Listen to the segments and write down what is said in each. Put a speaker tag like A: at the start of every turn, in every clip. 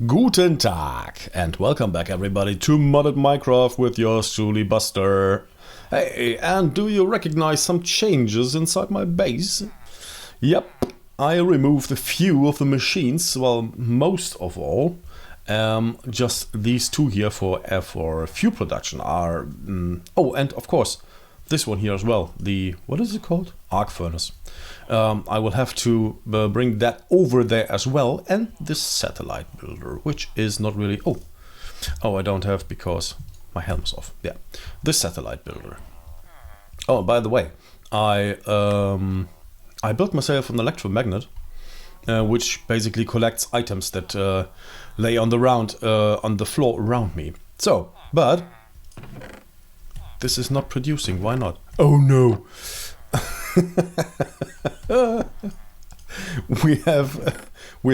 A: Guten Tag and welcome back everybody to Modded Minecraft with yours truly Buster. Hey, and do you recognize some changes inside my base? Yep, I removed a few of the machines, well, most of all. Just these two here for fuel production are... oh, and of course, this one here as well, the... what is it called? Arc furnace. I will have to bring that over there as well, and this satellite builder, which is not really... Oh, I don't have because my helm's off. Yeah, this satellite builder. Oh, by the way, I built myself an electromagnet, which basically collects items that lay on the floor around me. So, but this is not producing. Why not? Oh no! we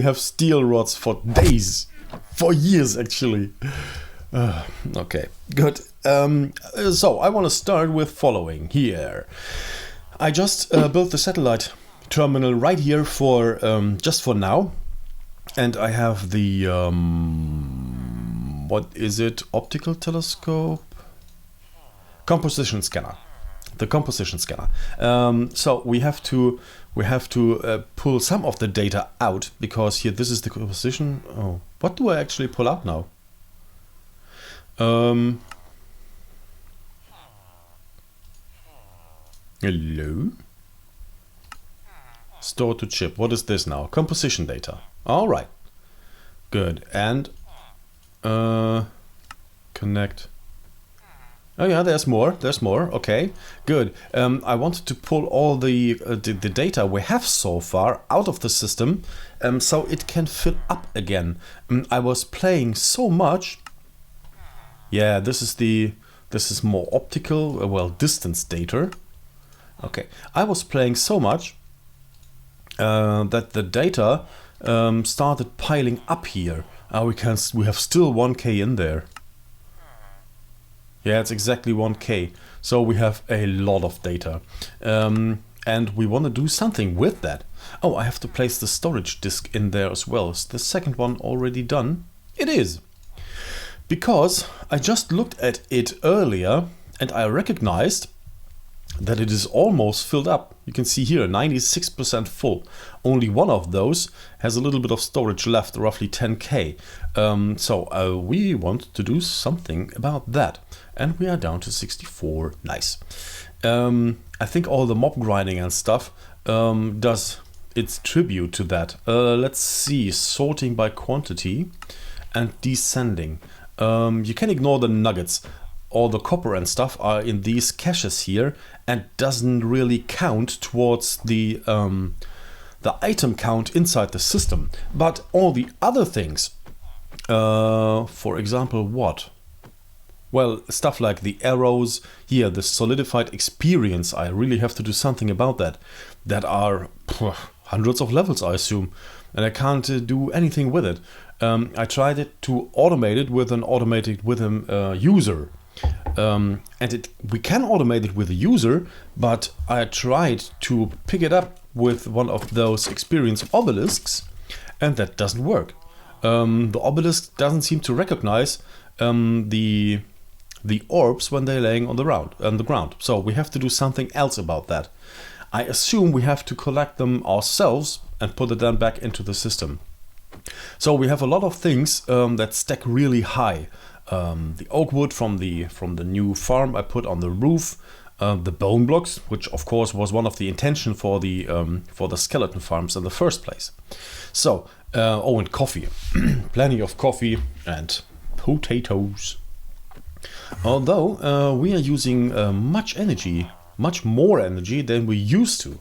A: have steel rods for days, for years actually. Okay, good. So I want to start with following here. I just built the satellite terminal right here for just for now, and I have the what is it? Optical telescope? Composition scanner. The composition scanner. So we have to pull some of the data out, because here this is the composition. Oh, what do I actually pull out now? Hello. Store to chip. What is this now? Composition data. All right. Good. And connect. Oh yeah, there's more. There's more. Okay, good. I wanted to pull all the data we have so far out of the system, so it can fill up again. I was playing so much. Yeah, this is more optical, well, distance data. Okay, I was playing so much that the data started piling up here. We have still 1K in there. Yeah, it's exactly 1K. So we have a lot of data. And we want to do something with that. Oh, I have to place the storage disk in there as well. Is the second one already done? It is. Because I just looked at it earlier and I recognized that it is almost filled up. You can see here 96% full. Only one of those has a little bit of storage left, roughly 10K. So we want to do something about that. And we are down to 64. Nice. I think all the mob grinding and stuff does its tribute to that. Let's see. Sorting by quantity and descending. You can ignore the nuggets. All the copper and stuff are in these caches here and doesn't really count towards the item count inside the system. But all the other things, for example, what? Well, stuff like the arrows, here, the solidified experience, I really have to do something about that. That are hundreds of levels, I assume, and I can't do anything with it. I tried to automate it with an user. We can automate it with a user, but I tried to pick it up with one of those experience obelisks, and that doesn't work. The obelisk doesn't seem to recognize the orbs when they're laying on the ground. So we have to do something else about that. I assume we have to collect them ourselves and put it then back into the system. So we have a lot of things that stack really high. The oak wood from the new farm I put on the roof, the bone blocks, which of course was one of the intention for the skeleton farms in the first place. So and coffee, plenty of coffee and potatoes. Although we are using much more energy than we used to,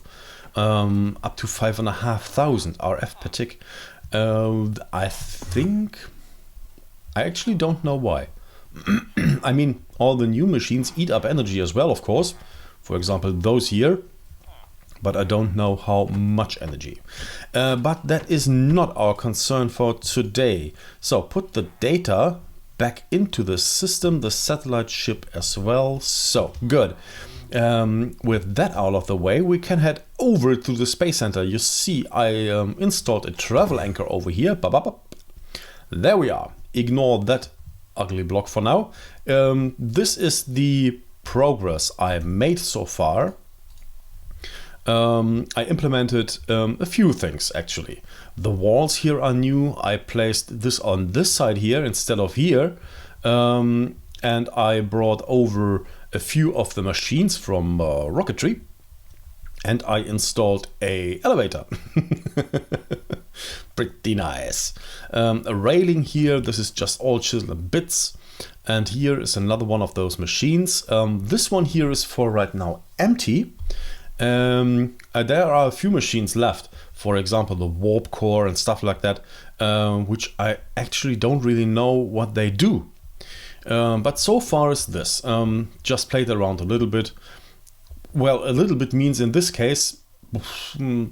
A: up to 5,500 RF per tick. I actually don't know why. I mean, all the new machines eat up energy as well, of course. For example, those here. But I don't know how much energy. But that is not our concern for today. So put the data back into the system, the satellite ship as well. So, good. With that out of the way, we can head over to the space center. You see, I installed a travel anchor over here. There we are. Ignore that ugly block for now. This is the progress I made so far. I implemented a few things actually. The walls here are new. I placed this on this side here instead of here. And I brought over a few of the machines from rocketry. And I installed a elevator. Pretty nice. A railing here. This is just all chiseled bits. And here is another one of those machines. This one here is for right now empty. There are a few machines left. For example, the warp core and stuff like that, which I actually don't really know what they do. But so far is this. Just played around a little bit. Well, a little bit means in this case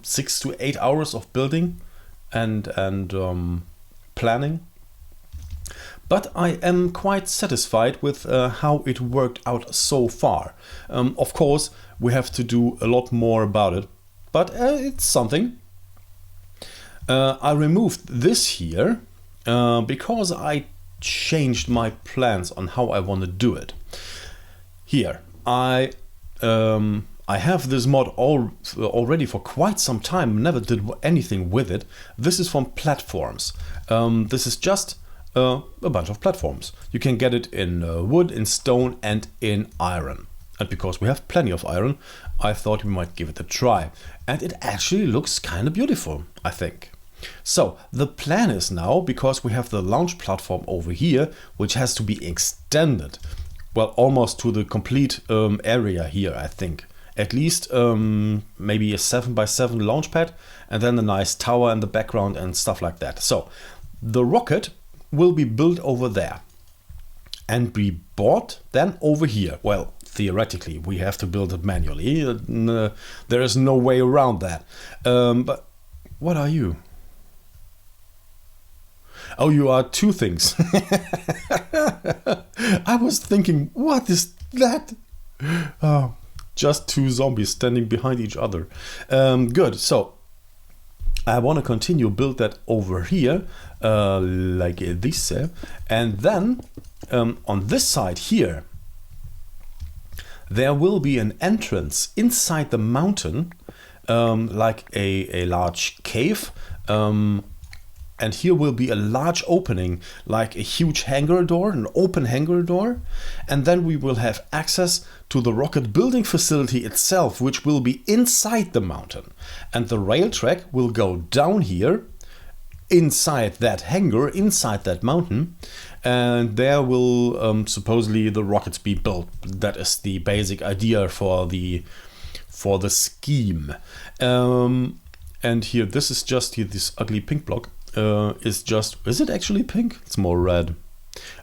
A: 6 to 8 hours of building and planning. But I am quite satisfied with how it worked out so far. Of course, we have to do a lot more about it, but it's something. I removed this here because I changed my plans on how I want to do it. Here, I have this mod already for quite some time, never did anything with it. This is from platforms. This is just a bunch of platforms. You can get it in wood, in stone and in iron. And because we have plenty of iron, I thought we might give it a try. And it actually looks kind of beautiful, I think. So the plan is now, because we have the launch platform over here, which has to be extended, well, almost to the complete area here, I think. At least maybe a 7x7 launch pad, and then a nice tower in the background and stuff like that. So the rocket will be built over there and be bought then over here. Well, theoretically, we have to build it manually. There is no way around that. But what are you? Oh, you are two things. I was thinking, what is that? Oh, just two zombies standing behind each other. Good, so I want to continue build that over here, like this. And then on this side here, there will be an entrance inside the mountain, like a large cave. And here will be a large opening, like a huge hangar door, an open hangar door. And then we will have access to the rocket building facility itself, which will be inside the mountain. And the rail track will go down here, inside that hangar, inside that mountain. And there will supposedly the rockets be built. That is the basic idea for the scheme. And here, this is just here, this ugly pink block. Is it actually pink? It's more red.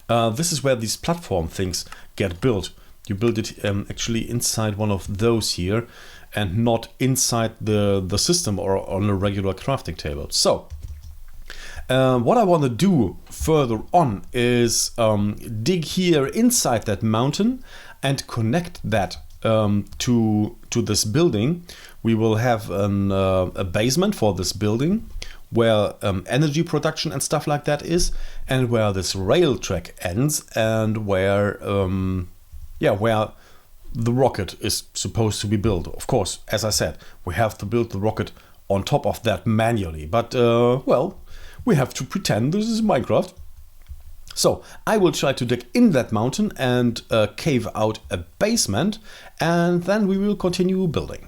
A: This is where these platform things get built. You build it actually inside one of those here and not inside the system or on a regular crafting table. So what I want to do further on is dig here inside that mountain and connect that to this building. We will have a basement for this building, where energy production and stuff like that is, and where this rail track ends, and where where the rocket is supposed to be built. Of course, as I said, we have to build the rocket on top of that manually, but well, we have to pretend this is Minecraft. So I will try to dig in that mountain and cave out a basement, and then we will continue building.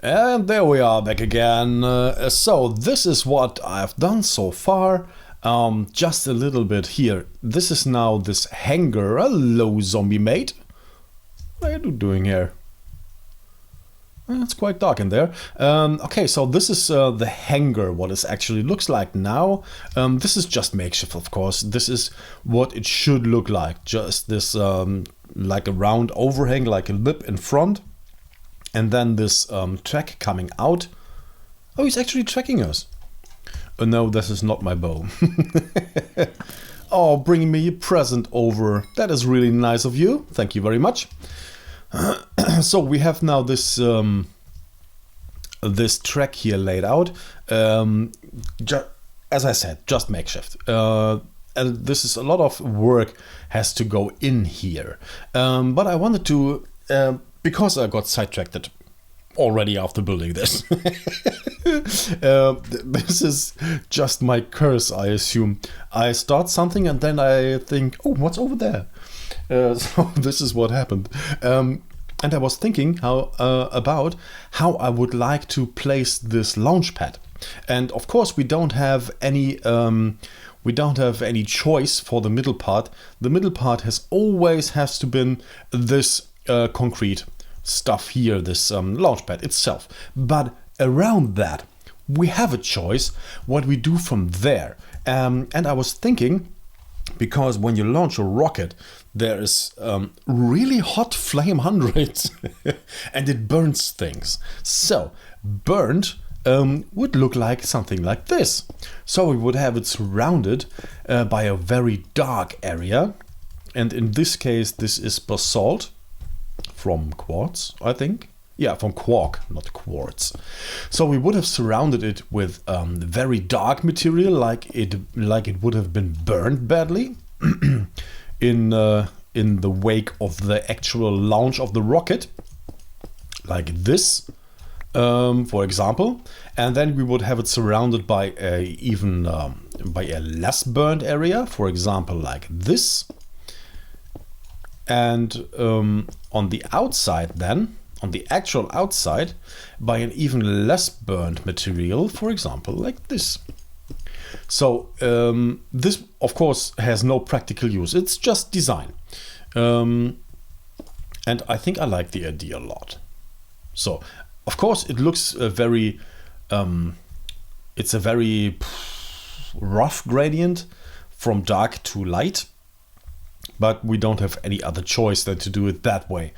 A: And there we are back again. So this is what I've done so far. Just a little bit here. This is now this hangar. Hello, zombie mate. What are you doing here? It's quite dark in there. Okay, so this is the hangar, what it actually looks like now. This is just makeshift, of course. This is what it should look like. Just this like a round overhang, like a lip in front. And then this track coming out. Oh, he's actually tracking us. Oh no, this is not my bow. Oh, bringing me a present over. That is really nice of you. Thank you very much. So we have now this this track here laid out. as I said, just makeshift. And this is a lot of work has to go in here. But I wanted to, because I got sidetracked already after building this. This is just my curse, I assume. I start something and then I think, oh, what's over there? So this is what happened. And I was thinking about how I would like to place this launch pad. And of course, we don't have any choice for the middle part. The middle part has to been this concrete stuff here, this launch pad itself. But around that, we have a choice what we do from there. And I was thinking, because when you launch a rocket, there is really hot flame hundreds and it burns things. So burnt would look like something like this. So we would have it surrounded by a very dark area. And in this case, this is basalt from quartz, I think. Yeah, from quark, not quartz. So we would have surrounded it with very dark material, like it would have been burned badly in the wake of the actual launch of the rocket, like this, for example. And then we would have it surrounded by a less burned area, for example, like this. And on the outside then, on the actual outside, by an even less burned material, for example, like this. So this, of course, has no practical use. It's just design. And I think I like the idea a lot. So, of course, it looks it's a very rough gradient from dark to light. But we don't have any other choice than to do it that way.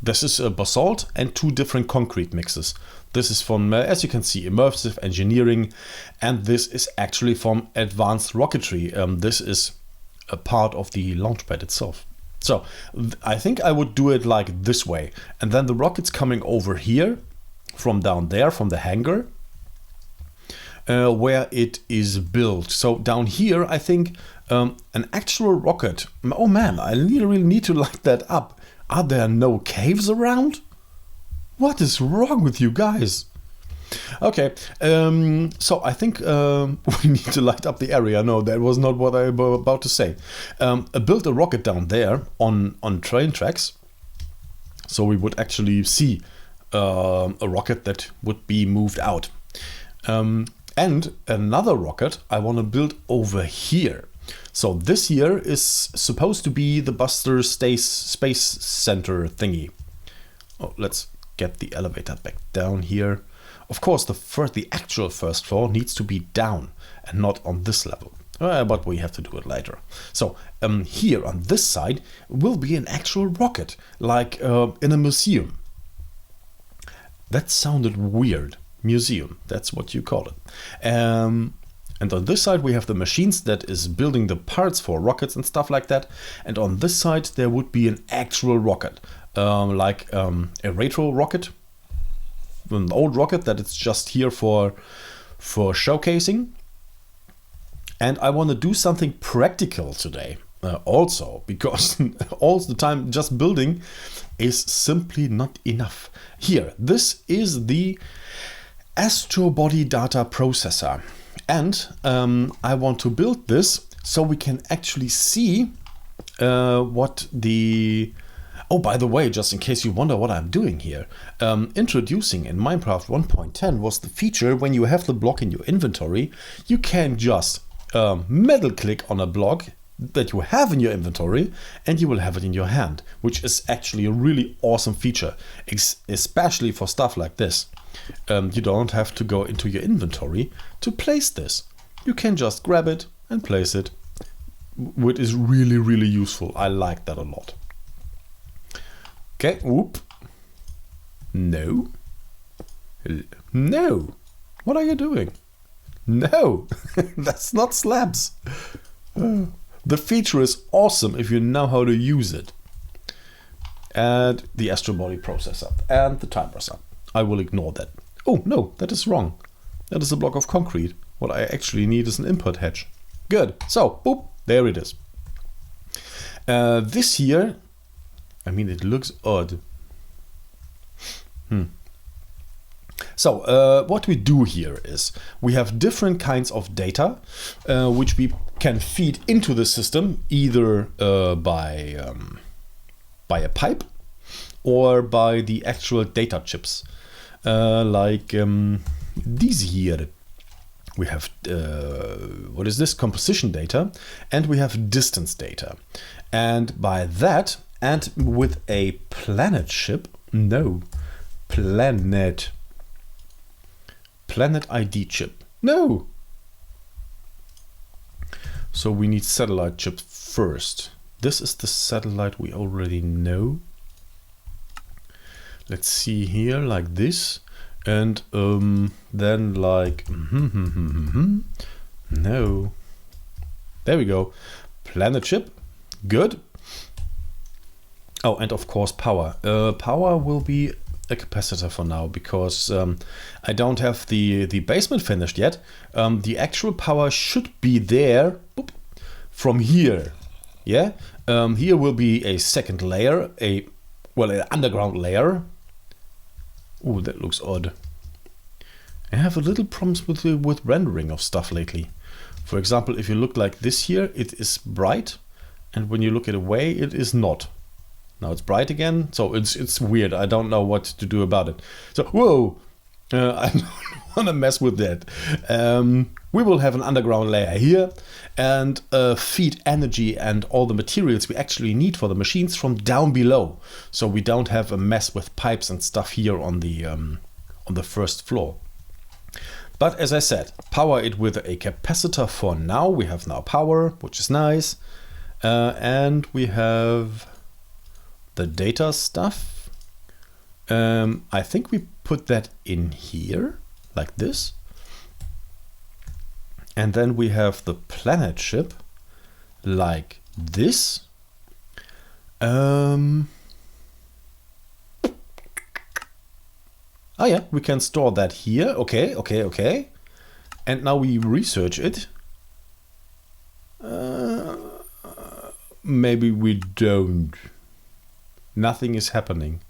A: This is a basalt and two different concrete mixes. This is from, as you can see, immersive engineering, and this is actually from advanced rocketry. This is a part of the launch pad itself. So I think I would do it like this way, and then the rocket's coming over here from down there, from the hangar, where it is built. So down here, I think an actual rocket. Oh man, I really need to light that up. Are there no caves around? What is wrong with you guys? Okay, so I think we need to light up the area. No, that was not what I was about to say. Build a rocket down there on train tracks. So we would actually see a rocket that would be moved out. And another rocket I want to build over here. So this here is supposed to be the Buster Space Center thingy. Oh, let's get the elevator back down here. Of course, the actual first floor needs to be down and not on this level. But we have to do it later. So here on this side will be an actual rocket, like in a museum. That sounded weird. Museum, that's what you call it. And on this side we have the machines that is building the parts for rockets and stuff like that. And on this side there would be an actual rocket, like a retro rocket, an old rocket that it's just here for showcasing. And I want to do something practical today also, because all the time just building is simply not enough. Here, this is the Astro Body Data Processor. And I want to build this so we can actually see what the... Oh, by the way, just in case you wonder what I'm doing here, introducing in Minecraft 1.10 was the feature when you have the block in your inventory, you can just middle click on a block that you have in your inventory and you will have it in your hand, which is actually a really awesome feature, especially for stuff like this. You don't have to go into your inventory to place this. You can just grab it and place it, which is really, really useful. I like that a lot. Okay, whoop. No. No. What are you doing? No, that's not slabs. The feature is awesome if you know how to use it. And the Astro Body Processor and the timers up. I will ignore that. Oh, no, that is wrong. That is a block of concrete. What I actually need is an input hatch. Good. So, boop, there it is. This here, I mean, it looks odd. So, what we do here is we have different kinds of data which we can feed into the system either by a pipe or by the actual data chips. Like these here. We have, what is this? Composition data, and we have distance data. And by that, and with a planet chip, planet ID chip, So we need satellite chip first. This is the satellite we already know. Let's see here, like this. And then like, no. There we go. Planet chip. Good. Oh, and of course power. Power will be a capacitor for now because I don't have the basement finished yet. The actual power should be there from here. Yeah. Here will be a second layer, an underground layer. Oh, that looks odd. I have a little problems with rendering of stuff lately. For example, if you look like this here, it is bright, and when you look it away, it is not. Now it's bright again, so it's weird. I don't know what to do about it. So, whoa! I don't want to mess with that. We will have an underground layer here and feed energy and all the materials we actually need for the machines from down below. So we don't have a mess with pipes and stuff here on the first floor. But as I said, power it with a capacitor for now. We have now power, which is nice. And we have the data stuff. I think we put that in here, like this. And then we have the planet chip, like this. Oh yeah, we can store that here. Okay. And now we research it. Maybe we don't. Nothing is happening.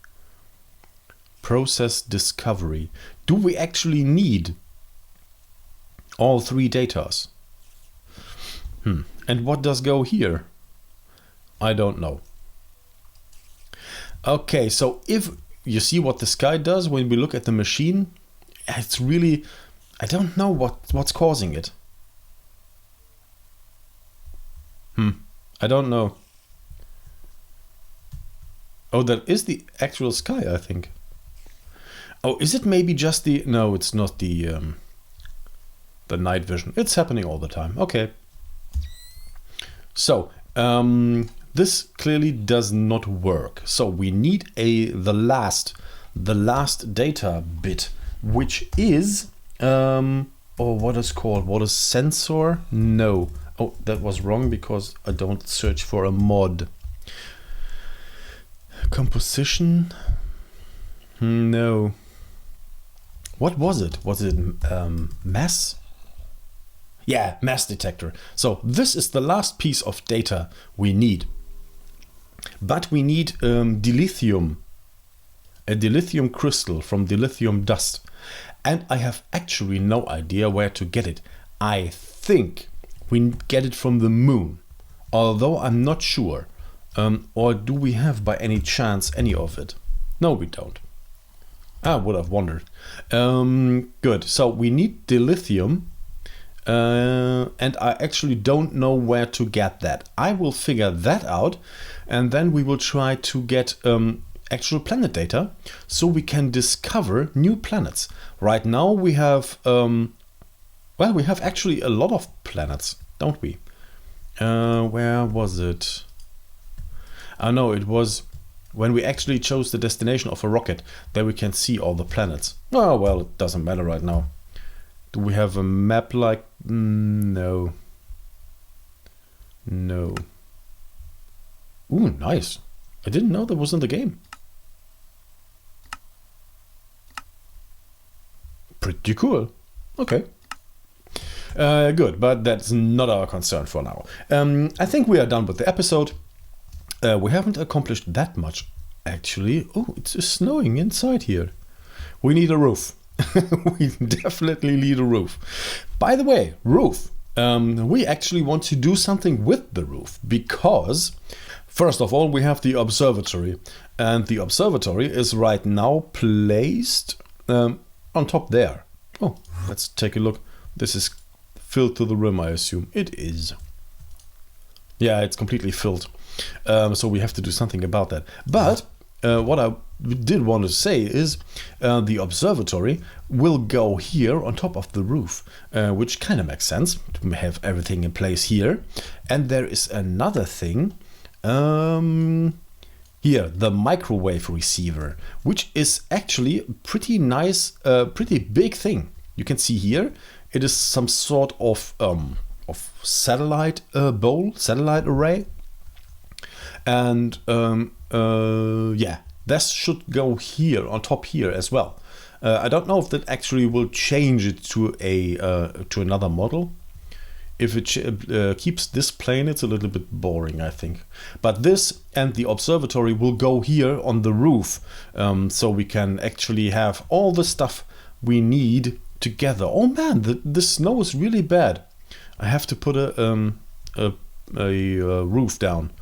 A: Process discovery. Do we actually need all three datas? And what does go here? I don't know. Okay, so if you see what the sky does when we look at the machine, it's really, I don't know what's causing it. I don't know. Oh, that is the actual sky, I think. Oh, is it maybe just the... No, it's not the night vision. It's happening all the time. Okay. So, this clearly does not work. So we need the last data bit, which is what is sensor? No. Oh, that was wrong because I don't search for a mod. Composition? No. What was it? Was it mass? Yeah, mass detector. So this is the last piece of data we need. But we need dilithium. A dilithium crystal from dilithium dust. And I have actually no idea where to get it. I think we get it from the moon. Although I'm not sure. Or do we have by any chance any of it? No, we don't. I would have wondered. Good. So we need dilithium. And I actually don't know where to get that. I will figure that out. And then we will try to get actual planet data so we can discover new planets. Right now we have, we have actually a lot of planets, don't we? Where was it? I know it was when we actually chose the destination of a rocket. There we can see all the planets. Oh, well, it doesn't matter right now. Do we have a map like... No. No. Ooh, nice. I didn't know that was in the game. Pretty cool. Okay. Good, but that's not our concern for now. I think we are done with the episode. We haven't accomplished that much, actually. Oh, it's snowing inside here. We need a roof. We definitely need a roof. By the way, roof. We actually want to do something with the roof because, first of all, we have the observatory. And the observatory is right now placed on top there. Oh, let's take a look. This is filled to the rim, I assume. It is. Yeah, it's completely filled. So we have to do something about that. But what I did want to say is the observatory will go here on top of the roof, which kind of makes sense to have everything in place here. And there is another thing. Here, the microwave receiver, which is actually a pretty nice, pretty big thing. You can see here, it is some sort of satellite satellite array. And yeah, this should go here on top here as well. I don't know if that actually will change it to to another model. If it keeps this plane, it's a little bit boring, I think. But this and the observatory will go here on the roof, so we can actually have all the stuff we need together. Oh man, the snow is really bad. I have to put a roof down,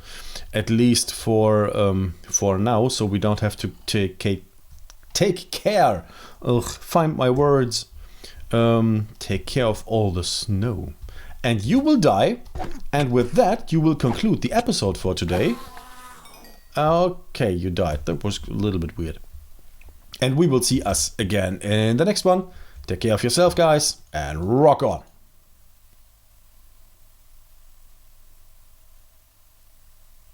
A: at least for now, so we don't have to take care. Ugh, find my words. Take care of all the snow. And you will die, and with that you will conclude the episode for today. Okay, you died. That was a little bit weird. And we will see us again in the next one. Take care of yourself, guys, and rock on.